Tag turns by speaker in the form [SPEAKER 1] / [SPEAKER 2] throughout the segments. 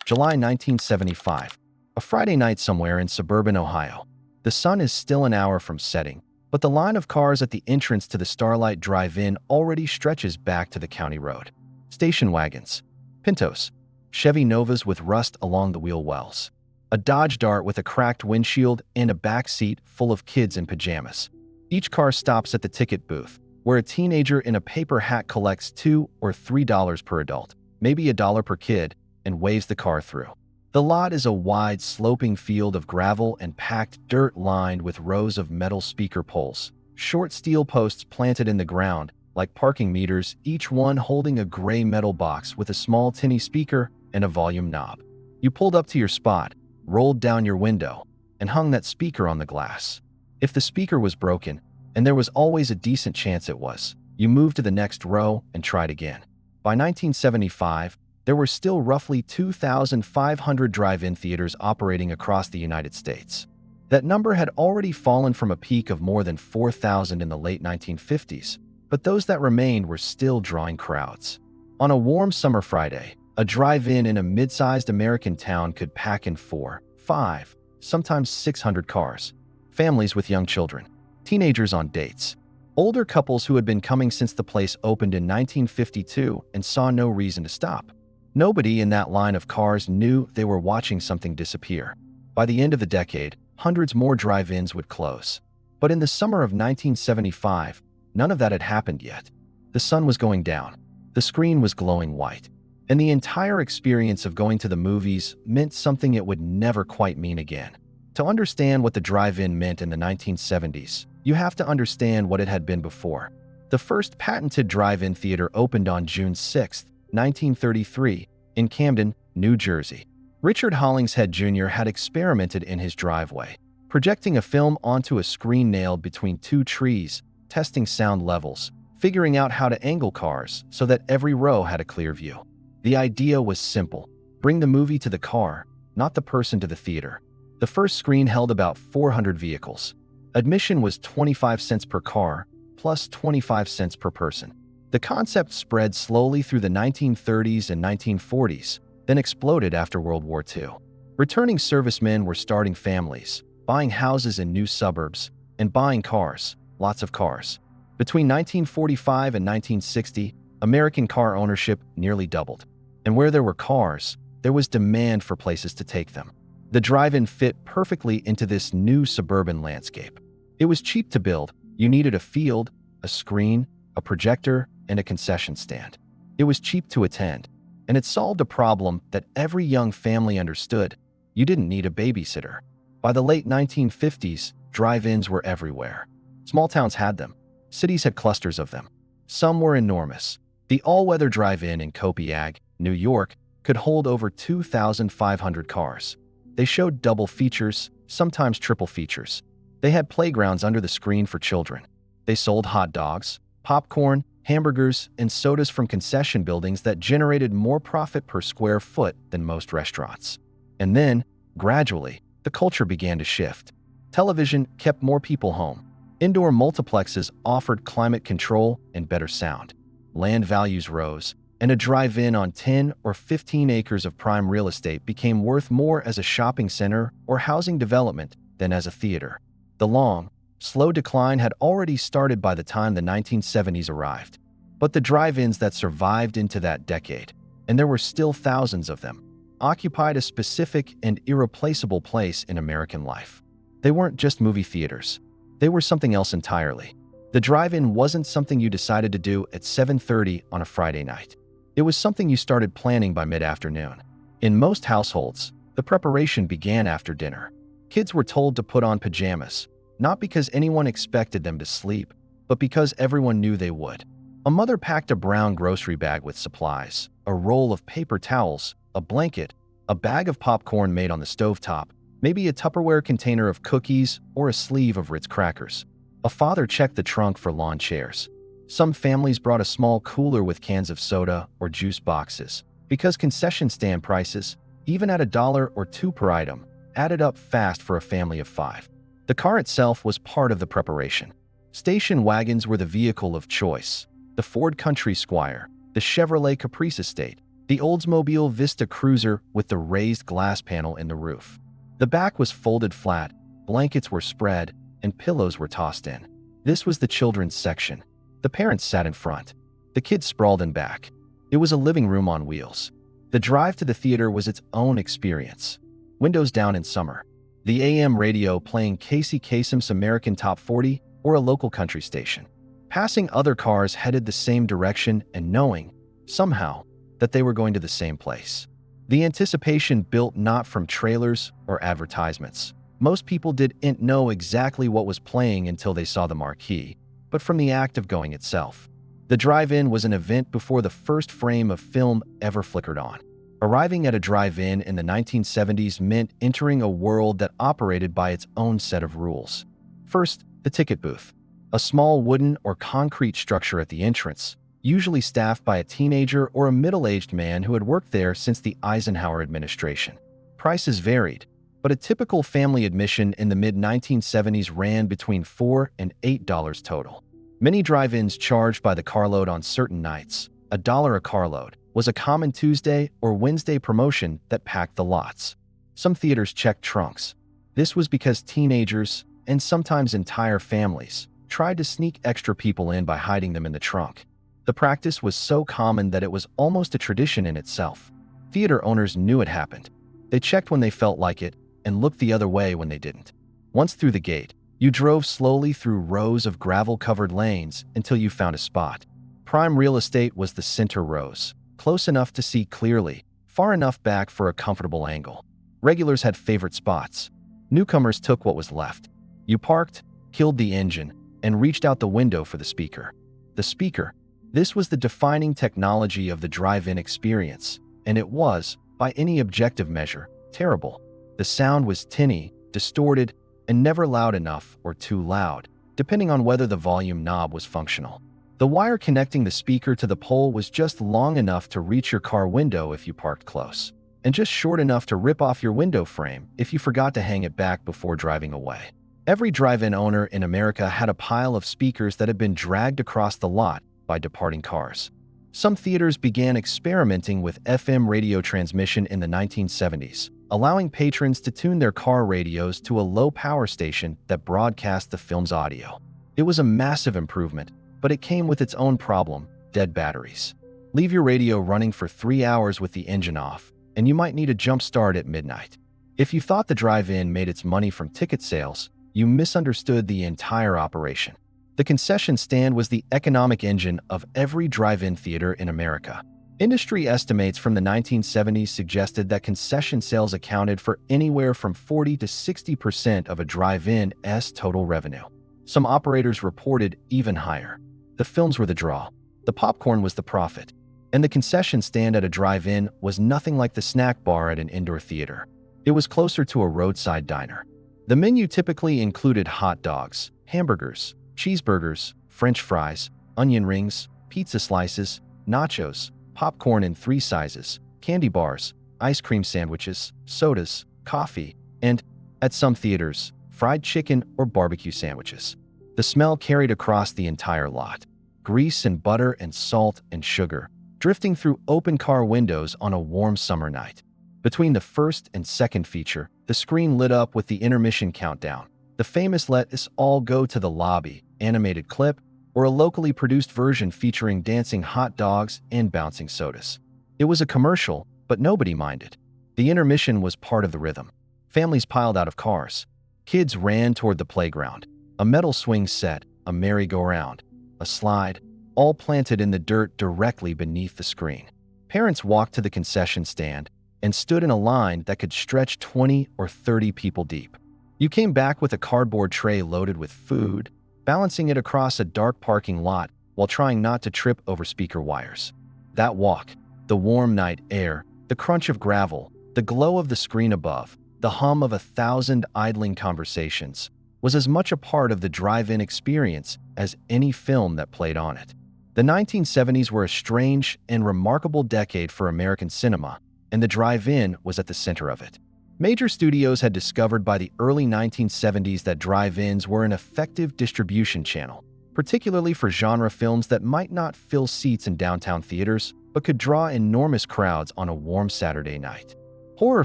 [SPEAKER 1] July 1975. A Friday night somewhere in suburban Ohio. The sun is still an hour from setting, but the line of cars at the entrance to the Starlight Drive-In already stretches back to the county road. Station wagons. Pintos. Chevy Novas with rust along the wheel wells. A Dodge Dart with a cracked windshield and a backseat full of kids in pajamas. Each car stops at the ticket booth, where a teenager in a paper hat collects $2 or $3 per adult, maybe $1 per kid, and waves the car through. The lot is a wide, sloping field of gravel and packed dirt lined with rows of metal speaker poles, short steel posts planted in the ground, like parking meters, each one holding a gray metal box with a small tinny speaker and a volume knob. You pulled up to your spot, rolled down your window, and hung that speaker on the glass. If the speaker was broken, and there was always a decent chance it was, you moved to the next row and tried again. By 1975, there were still roughly 2,500 drive-in theaters operating across the United States. That number had already fallen from a peak of more than 4,000 in the late 1950s, but those that remained were still drawing crowds. On a warm summer Friday, a drive-in in a mid-sized American town could pack in 4, 5, sometimes 600 cars. Families with young children, teenagers on dates, older couples who had been coming since the place opened in 1952 and saw no reason to stop. Nobody in that line of cars knew they were watching something disappear. By the end of the decade, hundreds more drive-ins would close. But in the summer of 1975, none of that had happened yet. The sun was going down, the screen was glowing white, and the entire experience of going to the movies meant something it would never quite mean again. To understand what the drive-in meant in the 1970s, you have to understand what it had been before. The first patented drive-in theater opened on June 6, 1933, in Camden, New Jersey. Richard Hollingshead Jr. had experimented in his driveway, projecting a film onto a screen nailed between two trees, testing sound levels, figuring out how to angle cars so that every row had a clear view. The idea was simple: bring the movie to the car, not the person to the theater. The first screen held about 400 vehicles. Admission was 25 cents per car, plus 25 cents per person. The concept spread slowly through the 1930s and 1940s, then exploded after World War II. Returning servicemen were starting families, buying houses in new suburbs, and buying cars, lots of cars. Between 1945 and 1960, American car ownership nearly doubled. And where there were cars, there was demand for places to take them. The drive-in fit perfectly into this new suburban landscape. It was cheap to build. You needed a field, a screen, a projector, and a concession stand. It was cheap to attend, and it solved a problem that every young family understood: you didn't need a babysitter. By the late 1950s, drive-ins were everywhere. Small towns had them. Cities had clusters of them. Some were enormous. The all-weather drive-in in Copiague, New York, could hold over 2,500 cars. They showed double features, sometimes triple features. They had playgrounds under the screen for children. They sold hot dogs, popcorn, hamburgers, and sodas from concession buildings that generated more profit per square foot than most restaurants. And then, gradually, the culture began to shift. Television kept more people home. Indoor multiplexes offered climate control and better sound. Land values rose, and a drive-in on 10 or 15 acres of prime real estate became worth more as a shopping center or housing development than as a theater. The long, slow decline had already started by the time the 1970s arrived. But the drive-ins that survived into that decade, and there were still thousands of them, occupied a specific and irreplaceable place in American life. They weren't just movie theaters. They were something else entirely. The drive-in wasn't something you decided to do at 7:30 on a Friday night. It was something you started planning by mid-afternoon. In most households, the preparation began after dinner. Kids were told to put on pajamas, not because anyone expected them to sleep, but because everyone knew they would. A mother packed a brown grocery bag with supplies, a roll of paper towels, a blanket, a bag of popcorn made on the stovetop, maybe a Tupperware container of cookies or a sleeve of Ritz crackers. A father checked the trunk for lawn chairs. Some families brought a small cooler with cans of soda or juice boxes, because concession stand prices, even at $1 or $2 per item, added up fast for a family of 5. The car itself was part of the preparation. Station wagons were the vehicle of choice: the Ford Country Squire, the Chevrolet Caprice Estate, the Oldsmobile Vista Cruiser with the raised glass panel in the roof. The back was folded flat, blankets were spread, and pillows were tossed in. This was the children's section. The parents sat in front. The kids sprawled in back. It was a living room on wheels. The drive to the theater was its own experience. Windows down in summer. The AM radio playing Casey Kasem's American Top 40 or a local country station. Passing other cars headed the same direction and knowing, somehow, that they were going to the same place. The anticipation built not from trailers or advertisements. Most people didn't know exactly what was playing until they saw the marquee, but from the act of going itself. The drive-in was an event before the first frame of film ever flickered on. Arriving at a drive-in in the 1970s meant entering a world that operated by its own set of rules. First, the ticket booth. A small wooden or concrete structure at the entrance, usually staffed by a teenager or a middle-aged man who had worked there since the Eisenhower administration. Prices varied, but a typical family admission in the mid-1970s ran between $4 and $8 total. Many drive-ins charged by the carload on certain nights, $1 a carload, was a common Tuesday or Wednesday promotion that packed the lots. Some theaters checked trunks. This was because teenagers, and sometimes entire families, tried to sneak extra people in by hiding them in the trunk. The practice was so common that it was almost a tradition in itself. Theater owners knew it happened. They checked when they felt like it and looked the other way when they didn't. Once through the gate, you drove slowly through rows of gravel-covered lanes until you found a spot. Prime real estate was the center rows, close enough to see clearly, far enough back for a comfortable angle. Regulars had favorite spots. Newcomers took what was left. You parked, killed the engine, and reached out the window for the speaker. The speaker. This was the defining technology of the drive-in experience, and it was, by any objective measure, terrible. The sound was tinny, distorted, and never loud enough or too loud, depending on whether the volume knob was functional. The wire connecting the speaker to the pole was just long enough to reach your car window if you parked close, and just short enough to rip off your window frame if you forgot to hang it back before driving away. Every drive-in owner in America had a pile of speakers that had been dragged across the lot by departing cars. Some theaters began experimenting with FM radio transmission in the 1970s, allowing patrons to tune their car radios to a low-power station that broadcast the film's audio. It was a massive improvement, but it came with its own problem: dead batteries. Leave your radio running for 3 hours with the engine off, and you might need a jump start at midnight. If you thought the drive-in made its money from ticket sales, you misunderstood the entire operation. The concession stand was the economic engine of every drive-in theater in America. Industry estimates from the 1970s suggested that concession sales accounted for anywhere from 40 to 60% of a drive-in's total revenue. Some operators reported even higher. The films were the draw. The popcorn was the profit. And the concession stand at a drive-in was nothing like the snack bar at an indoor theater. It was closer to a roadside diner. The menu typically included hot dogs, hamburgers, cheeseburgers, French fries, onion rings, pizza slices, nachos, popcorn in 3 sizes, candy bars, ice cream sandwiches, sodas, coffee, and, at some theaters, fried chicken or barbecue sandwiches. The smell carried across the entire lot. Grease and butter and salt and sugar, drifting through open car windows on a warm summer night. Between the first and second feature, the screen lit up with the intermission countdown, the famous "Let Us All Go to the Lobby" animated clip, or a locally produced version featuring dancing hot dogs and bouncing sodas. It was a commercial, but nobody minded. The intermission was part of the rhythm. Families piled out of cars. Kids ran toward the playground. A metal swing set, a merry-go-round, a slide, all planted in the dirt directly beneath the screen. Parents walked to the concession stand and stood in a line that could stretch 20 or 30 people deep. You came back with a cardboard tray loaded with food, balancing it across a dark parking lot while trying not to trip over speaker wires. That walk, the warm night air, the crunch of gravel, the glow of the screen above, the hum of 1,000 idling conversations, was as much a part of the drive-in experience as any film that played on it. The 1970s were a strange and remarkable decade for American cinema, and the drive-in was at the center of it. Major studios had discovered by the early 1970s that drive-ins were an effective distribution channel, particularly for genre films that might not fill seats in downtown theaters, but but could draw enormous crowds on a warm Saturday night. Horror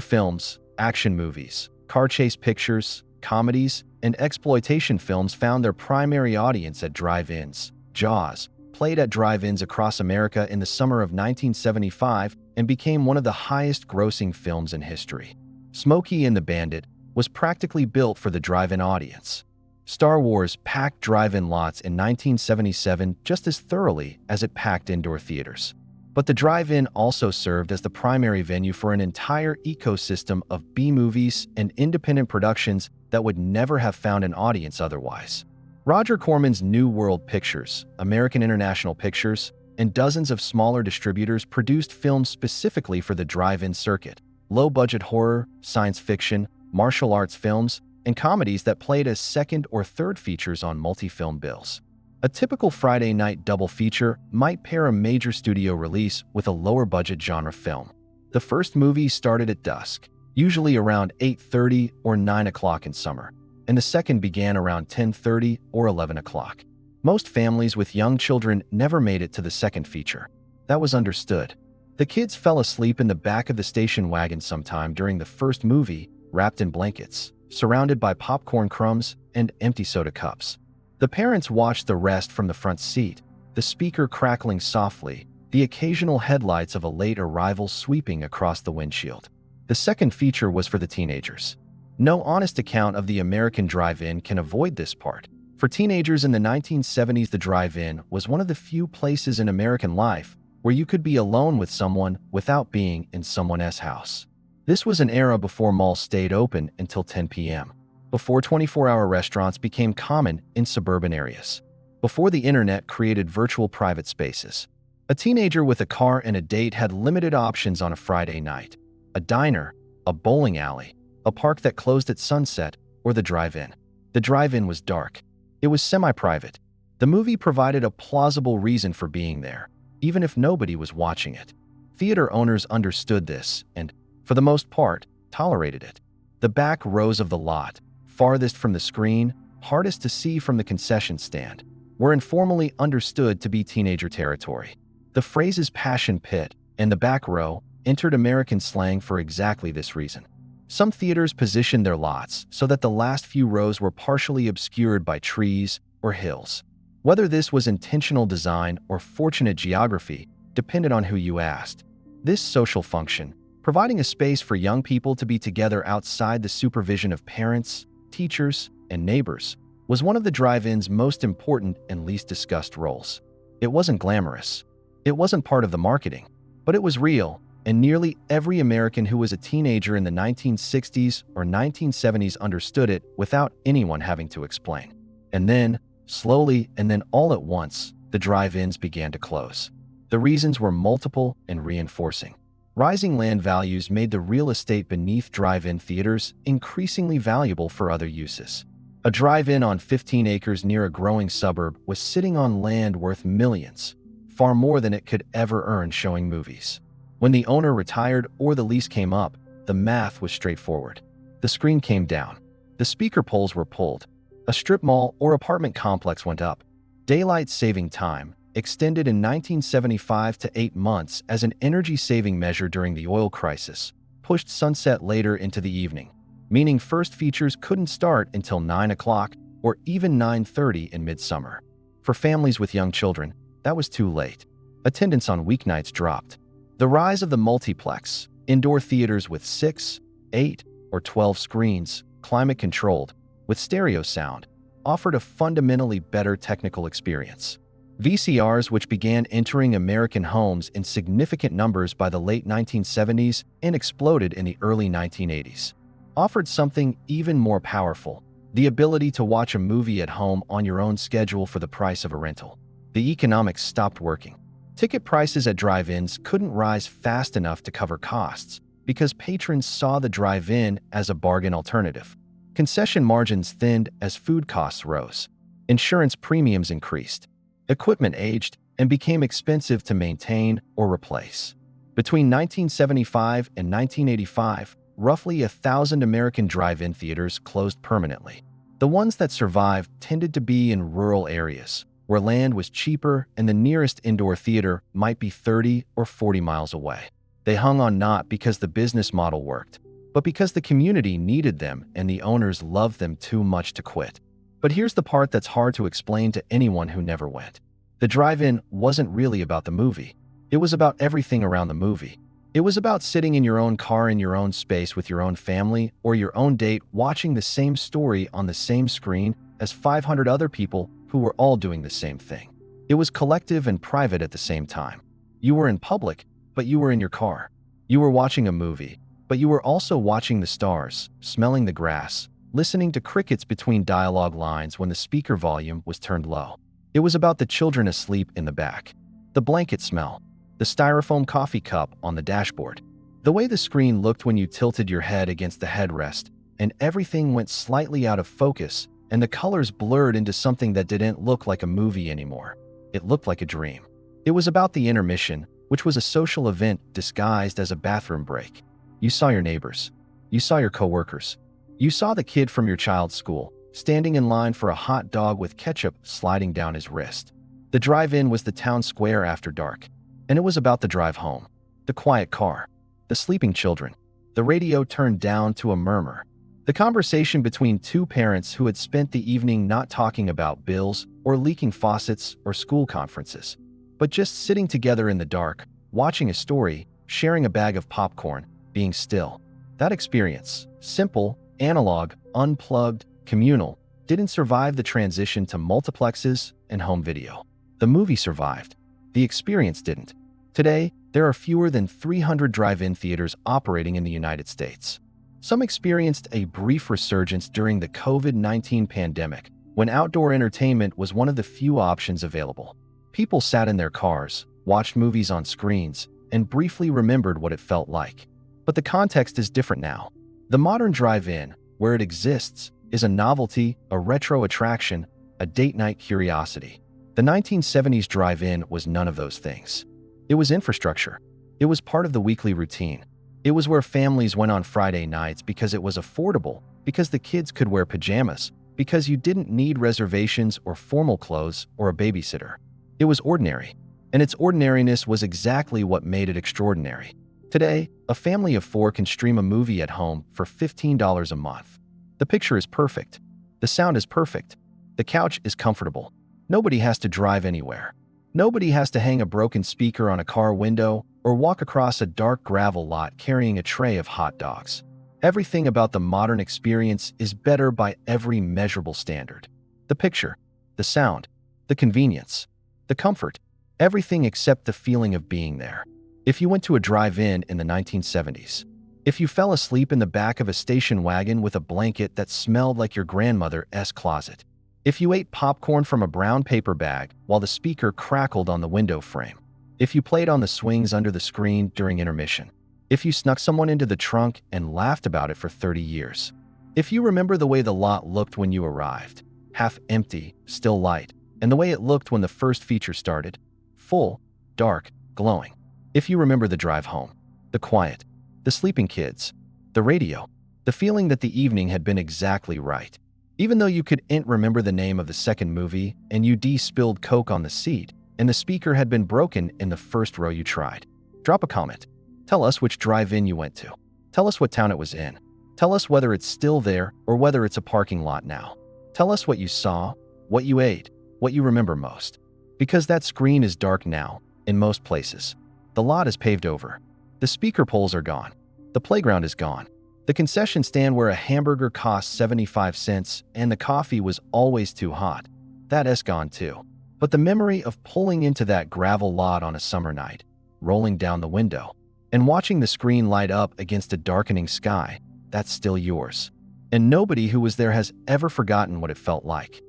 [SPEAKER 1] films, action movies, car chase pictures, comedies, and exploitation films found their primary audience at drive-ins. Jaws played at drive-ins across America in the summer of 1975 and became one of the highest-grossing films in history. Smokey and the Bandit was practically built for the drive-in audience. Star Wars packed drive-in lots in 1977 just as thoroughly as it packed indoor theaters. But the drive-in also served as the primary venue for an entire ecosystem of B-movies and independent productions that would never have found an audience otherwise. Roger Corman's New World Pictures, American International Pictures, and dozens of smaller distributors produced films specifically for the drive-in circuit. Low-budget horror, science fiction, martial arts films, and comedies that played as second or third features on multi-film bills. A typical Friday night double feature might pair a major studio release with a lower-budget genre film. The first movie started at dusk, usually around 8:30 or 9 o'clock in summer, and the second began around 10:30 or 11 o'clock. Most families with young children never made it to the second feature. That was understood. The kids fell asleep in the back of the station wagon sometime during the first movie, wrapped in blankets, surrounded by popcorn crumbs and empty soda cups. The parents watched the rest from the front seat, the speaker crackling softly, the occasional headlights of a late arrival sweeping across the windshield. The second feature was for the teenagers. No honest account of the American drive-in can avoid this part. For teenagers in the 1970s, the drive-in was one of the few places in American life where you could be alone with someone without being in someone else's house. This was an era before malls stayed open until 10 p.m., before 24-hour restaurants became common in suburban areas, before the internet created virtual private spaces. A teenager with a car and a date had limited options on a Friday night: a diner, a bowling alley, a park that closed at sunset, or the drive-in. The drive-in was dark. It was semi-private. The movie provided a plausible reason for being there, even if nobody was watching it. Theater owners understood this and, for the most part, tolerated it. The back rows of the lot, farthest from the screen, hardest to see from the concession stand, were informally understood to be teenager territory. The phrases passion pit and the back row entered American slang for exactly this reason. Some theaters positioned their lots so that the last few rows were partially obscured by trees or hills. Whether this was intentional design or fortunate geography depended on who you asked. This social function, providing a space for young people to be together outside the supervision of parents, teachers, and neighbors, was one of the drive-in's most important and least discussed roles. It wasn't glamorous. It wasn't part of the marketing, but it was real, and nearly every American who was a teenager in the 1960s or 1970s understood it without anyone having to explain. And then, slowly and then all at once, the drive-ins began to close. The reasons were multiple and reinforcing. Rising land values made the real estate beneath drive-in theaters increasingly valuable for other uses. A drive-in on 15 acres near a growing suburb was sitting on land worth millions, far more than it could ever earn showing movies. When the owner retired or the lease came up, the math was straightforward. The screen came down. The speaker poles were pulled. A strip mall or apartment complex went up. Daylight saving time, extended in 1975 to 8 months as an energy-saving measure during the oil crisis, pushed sunset later into the evening, meaning first features couldn't start until 9 o'clock or even 9:30 in midsummer. For families with young children, that was too late. Attendance on weeknights dropped. The rise of the multiplex, indoor theaters with 6, 8, or 12 screens, climate-controlled, with stereo sound, offered a fundamentally better technical experience. VCRs, which began entering American homes in significant numbers by the late 1970s and exploded in the early 1980s, offered something even more powerful: the ability to watch a movie at home on your own schedule for the price of a rental. The economics stopped working. Ticket prices at drive-ins couldn't rise fast enough to cover costs because patrons saw the drive-in as a bargain alternative. Concession margins thinned as food costs rose. Insurance premiums increased. Equipment aged and became expensive to maintain or replace. Between 1975 and 1985, roughly 1,000 American drive-in theaters closed permanently. The ones that survived tended to be in rural areas, where land was cheaper and the nearest indoor theater might be 30 or 40 miles away. They hung on not because the business model worked, but because the community needed them and the owners loved them too much to quit. But here's the part that's hard to explain to anyone who never went. The drive-in wasn't really about the movie. It was about everything around the movie. It was about sitting in your own car in your own space with your own family or your own date watching the same story on the same screen as 500 other people who were all doing the same thing. It was collective and private at the same time. You were in public, but you were in your car. You were watching a movie, but you were also watching the stars, smelling the grass, listening to crickets between dialogue lines when the speaker volume was turned low. It was about the children asleep in the back, the blanket smell, the styrofoam coffee cup on the dashboard, the way the screen looked when you tilted your head against the headrest, and everything went slightly out of focus, and the colors blurred into something that didn't look like a movie anymore. It looked like a dream. It was about the intermission, which was a social event disguised as a bathroom break. You saw your neighbors. You saw your coworkers. You saw the kid from your child's school, standing in line for a hot dog with ketchup sliding down his wrist. The drive-in was the town square after dark, and it was about the drive home, the quiet car, the sleeping children, the radio turned down to a murmur, the conversation between two parents who had spent the evening not talking about bills or leaking faucets or school conferences, but just sitting together in the dark, watching a story, sharing a bag of popcorn, being still. That experience, simple, analog, unplugged, communal, didn't survive the transition to multiplexes and home video. The movie survived. The experience didn't. Today, there are fewer than 300 drive-in theaters operating in the United States. Some experienced a brief resurgence during the COVID-19 pandemic, when outdoor entertainment was one of the few options available. People sat in their cars, watched movies on screens, and briefly remembered what it felt like. But the context is different now. The modern drive-in, where it exists, is a novelty, a retro attraction, a date-night curiosity. The 1970s drive-in was none of those things. It was infrastructure. It was part of the weekly routine. It was where families went on Friday nights because it was affordable, because the kids could wear pajamas, because you didn't need reservations or formal clothes or a babysitter. It was ordinary, and its ordinariness was exactly what made it extraordinary. Today, a family of 4 can stream a movie at home for $15 a month. The picture is perfect. The sound is perfect. The couch is comfortable. Nobody has to drive anywhere. Nobody has to hang a broken speaker on a car window or walk across a dark gravel lot carrying a tray of hot dogs. Everything about the modern experience is better by every measurable standard. The picture, the sound, the convenience, the comfort, everything except the feeling of being there. If you went to a drive-in in the 1970s, if you fell asleep in the back of a station wagon with a blanket that smelled like your grandmother's closet, if you ate popcorn from a brown paper bag while the speaker crackled on the window frame, if you played on the swings under the screen during intermission, if you snuck someone into the trunk and laughed about it for 30 years, if you remember the way the lot looked when you arrived, half empty, still light, and the way it looked when the first feature started, full, dark, glowing. If you remember the drive home, the quiet, the sleeping kids, the radio, the feeling that the evening had been exactly right. Even though you couldn't remember the name of the second movie and you spilled Coke on the seat and the speaker had been broken in the first row you tried. Drop a comment. Tell us which drive-in you went to. Tell us what town it was in. Tell us whether it's still there or whether it's a parking lot now. Tell us what you saw, what you ate, what you remember most. Because that screen is dark now, in most places. The lot is paved over. The speaker poles are gone. The playground is gone. The concession stand where a hamburger cost 75 cents and the coffee was always too hot. That's gone too. But the memory of pulling into that gravel lot on a summer night, rolling down the window, and watching the screen light up against a darkening sky, that's still yours. And nobody who was there has ever forgotten what it felt like.